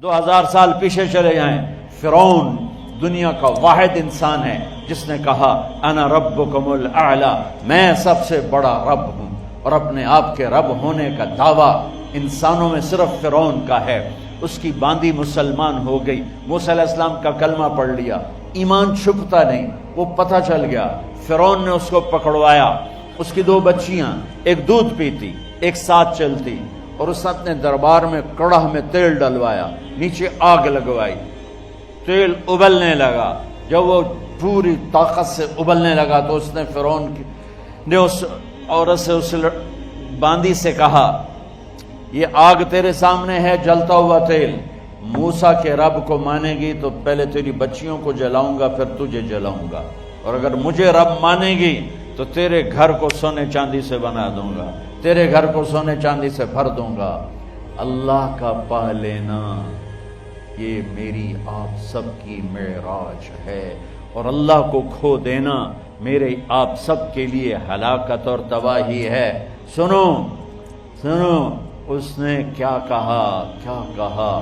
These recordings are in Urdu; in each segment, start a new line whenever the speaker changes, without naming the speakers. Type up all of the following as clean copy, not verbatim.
2000 سال پیچھے چلے جائیں، فرعون دنیا کا واحد انسان ہے جس نے کہا انا ربکم الاعلی، میں سب سے بڑا رب ہوں، اور اپنے آپ کے رب ہونے کا دعویٰ انسانوں میں صرف فرعون کا ہے۔ اس کی باندی مسلمان ہو گئی، موسیٰ علیہ السلام کا کلمہ پڑھ لیا، ایمان چھپتا نہیں، وہ پتہ چل گیا۔ فرعون نے اس کو پکڑوایا، اس کی 2 بچیاں، ایک دودھ پیتی ایک ساتھ چلتی، اور اس نے اپنے دربار میں کڑاہ میں تیل ڈلوایا، نیچے آگ لگوائی، تیل ابلنے لگا۔ جب وہ پوری طاقت سے ابلنے لگا تو اس نے فرعون نے اس عورت سے، اس باندی سے کہا یہ آگ تیرے سامنے ہے، جلتا ہوا تیل، موسیٰ کے رب کو مانے گی تو پہلے تیری بچیوں کو جلاؤں گا پھر تجھے جلاؤں گا، اور اگر مجھے رب مانے گی تو تیرے گھر کو سونے چاندی سے بنا دوں گا، تیرے گھر کو سونے چاندی سے بھر دوں گا۔ اللہ کا پا لینا یہ میری آپ سب کی معراج ہے، اور اللہ کو کھو دینا میرے آپ سب کے لیے ہلاکت اور تباہی ہے۔ سنو سنو اس نے کیا کہا۔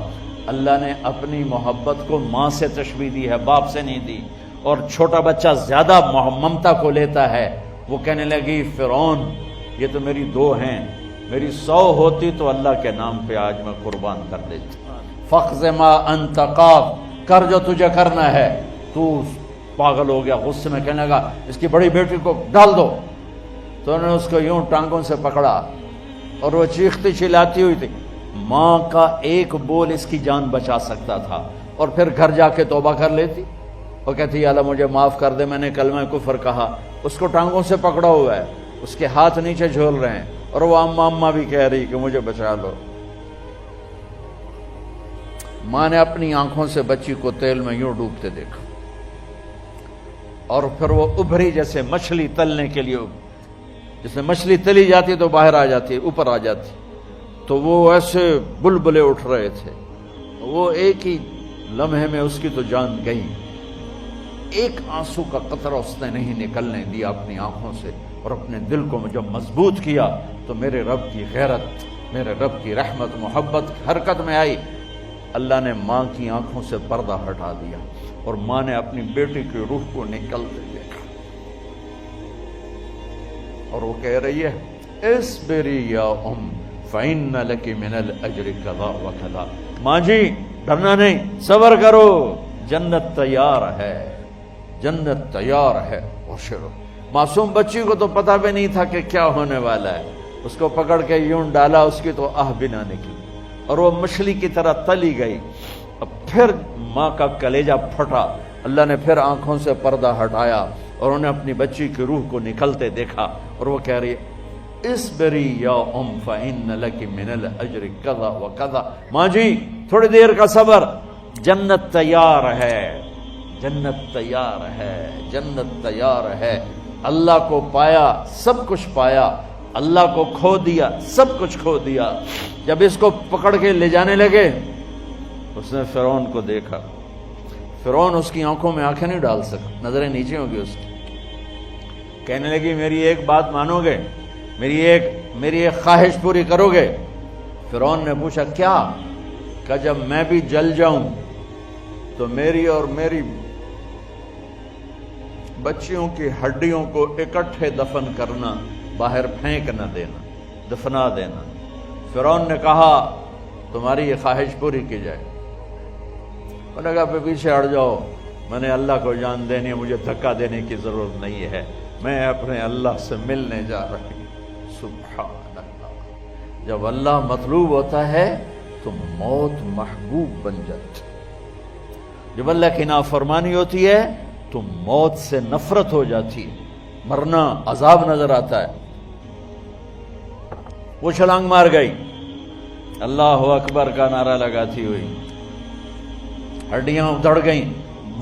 اللہ نے اپنی محبت کو ماں سے تشبیہ دی ہے، باپ سے نہیں دی، اور چھوٹا بچہ زیادہ ممتا کو لیتا ہے۔ وہ کہنے لگی فرعون یہ تو میری 2 ہیں، میری 100 ہوتی تو اللہ کے نام پہ آج میں قربان کر دیتی۔ فَقْضِ مَا أَنْتَ قَاضٍ، کر جو تجھے کرنا ہے۔ تو پاگل ہو گیا، غصے میں کہنے لگا اس کی بڑی بیٹی کو ڈال دو۔ تو انہوں نے اس کو یوں ٹانگوں سے پکڑا، اور وہ چیختی چلاتی ہوئی تھی۔ ماں کا ایک بول اس کی جان بچا سکتا تھا، اور پھر گھر جا کے توبہ کر لیتی، وہ کہتی اللہ مجھے معاف کر دے، میں نے کلمہ کفر کہا۔ اس کو ٹانگوں سے پکڑا ہوا ہے، اس کے ہاتھ نیچے جھول رہے ہیں، اور وہ اماں بھی کہہ رہی کہ مجھے بچا لو۔ ماں نے اپنی آنکھوں سے بچی کو تیل میں یوں ڈوبتے دیکھا، اور پھر وہ ابھری جیسے مچھلی تلنے کے لیے، جیسے مچھلی تلی جاتی تو باہر آ جاتی، اوپر آ جاتی، تو وہ ایسے بلبلے اٹھ رہے تھے۔ وہ ایک ہی لمحے میں اس کی تو جان گئی، ایک آنسو کا قطرہ اس نے نہیں نکلنے دیا اپنی آنکھوں سے، اور اپنے دل کو جب مضبوط کیا تو میرے رب کی غیرت، میرے رب کی رحمت محبت حرکت میں آئی۔ اللہ نے ماں کی آنکھوں سے پردہ ہٹا دیا، اور ماں نے اپنی بیٹی کی روح کو نکلتے دیکھا، اور وہ کہہ رہی ہے اصبری یا فإن لک من الأجر کذا وکذا۔ ماں جی ڈرنا نہیں، صبر کرو، جنت تیار ہے، جنت تیار ہے۔ وشرو، معصوم بچی کو تو پتہ بھی نہیں تھا کہ کیا ہونے والا ہے، اس کو پکڑ کے یوں ڈالا، اس کی تو آہ بھی نہ نکلی، اور وہ مچھلی کی طرح تلی گئی۔ اب پھر ماں کا کلیجہ پھٹا، اللہ نے پھر آنکھوں سے پردہ ہٹایا، اور انہیں اپنی بچی کی روح کو نکلتے دیکھا، اور وہ کہہ رہی ہے اصبری یا فإن لک من الأجر کذا وکذا۔ ماں جی تھوڑی دیر کا صبر، جنت تیار ہے، جنت تیار ہے، جنت تیار ہے۔ اللہ کو پایا سب کچھ پایا، اللہ کو کھو دیا سب کچھ کھو دیا۔ جب اس کو پکڑ کے لے جانے لگے، اس نے فرعون کو دیکھا، فرعون اس کی آنکھوں میں آنکھیں نہیں ڈال سکا، نظریں نیچے ہوں گی اس کی۔ کہنے لگی میری ایک بات مانو گے، میری ایک خواہش پوری کرو گے؟ فرعون نے پوچھا کیا؟ کہ جب میں بھی جل جاؤں تو میری اور میری بچیوں کی ہڈیوں کو اکٹھے دفن کرنا، باہر پھینک نہ دینا، دفنا دینا۔ فرعون نے کہا تمہاری یہ خواہش پوری کی جائے۔ انہوں نے کہا پہ پیچھے ہٹ جاؤ، میں نے اللہ کو جان دینی ہے، مجھے دھکا دینے کی ضرورت نہیں ہے، میں اپنے اللہ سے ملنے جا رہی ہوں۔ سبحان اللہ، جب اللہ مطلوب ہوتا ہے تو موت محبوب بن جاتی، جب اللہ کی نافرمانی ہوتی ہے تو موت سے نفرت ہو جاتی ہے، مرنا عذاب نظر آتا ہے۔ وہ چھلانگ مار گئی، اللہ اکبر کا نعرہ لگاتی ہوئی، ہڈیاں ادھڑ گئیں،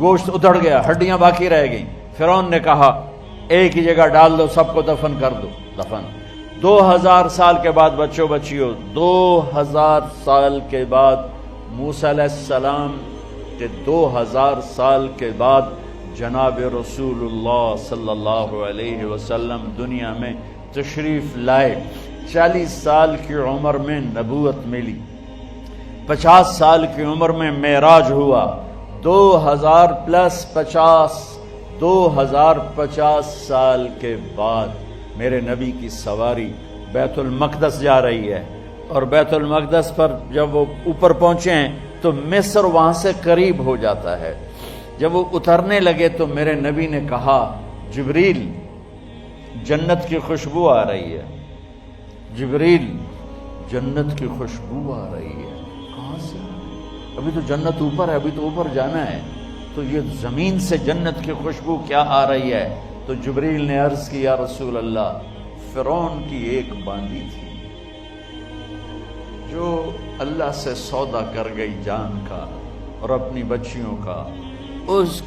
گوشت ادھڑ گیا، ہڈیاں باقی رہ گئیں۔ فرعون نے کہا ایک ہی جگہ ڈال دو، سب کو دفن کر دو۔ دفن 2000 سال کے بعد، بچیوں 2000 سال کے بعد، موسیٰ علیہ السلام کے 2000 سال کے بعد جناب رسول اللہ صلی اللہ علیہ وسلم دنیا میں تشریف لائے۔ 40 سال کی عمر میں نبوت ملی، 50 سال کی عمر میں معراج ہوا، 2050 سال کے بعد میرے نبی کی سواری بیت المقدس جا رہی ہے، اور بیت المقدس پر جب وہ اوپر پہنچے ہیں تو مصر وہاں سے قریب ہو جاتا ہے۔ جب وہ اترنے لگے تو میرے نبی نے کہا جبریل جنت کی خوشبو آ رہی ہے، جبریل جنت کی خوشبو آ رہی ہے، کہاں سے؟ ابھی تو جنت اوپر ہے، ابھی تو اوپر جانا ہے، تو یہ زمین سے جنت کی خوشبو کیا آ رہی ہے؟ تو جبریل نے عرض کی یا رسول اللہ، فرعون کی ایک باندی تھی جو اللہ سے سودا کر گئی جان کا اور اپنی بچیوں کا، اس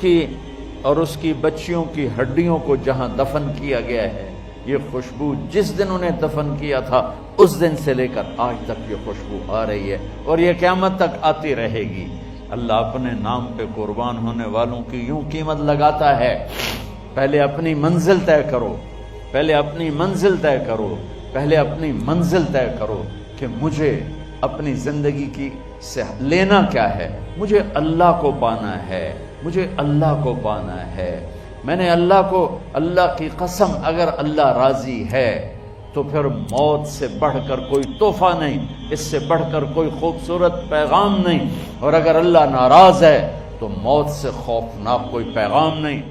کی بچیوں کی ہڈیوں کو جہاں دفن کیا گیا ہے، یہ خوشبو جس دن انہیں دفن کیا تھا اس دن سے لے کر آج تک یہ خوشبو آ رہی ہے، اور یہ قیامت تک آتی رہے گی۔ اللہ اپنے نام پہ قربان ہونے والوں کی یوں قیمت لگاتا ہے، پہلے اپنی منزل طے کرو، پہلے اپنی منزل طے کرو، پہلے اپنی منزل طے کرو کہ مجھے اپنی زندگی کی سے لینا کیا ہے، مجھے اللہ کو پانا ہے، مجھے اللہ کو پانا ہے۔ میں نے اللہ کی قسم، اگر اللہ راضی ہے تو پھر موت سے بڑھ کر کوئی تحفہ نہیں، اس سے بڑھ کر کوئی خوبصورت پیغام نہیں، اور اگر اللہ ناراض ہے تو موت سے خوفناک کوئی پیغام نہیں۔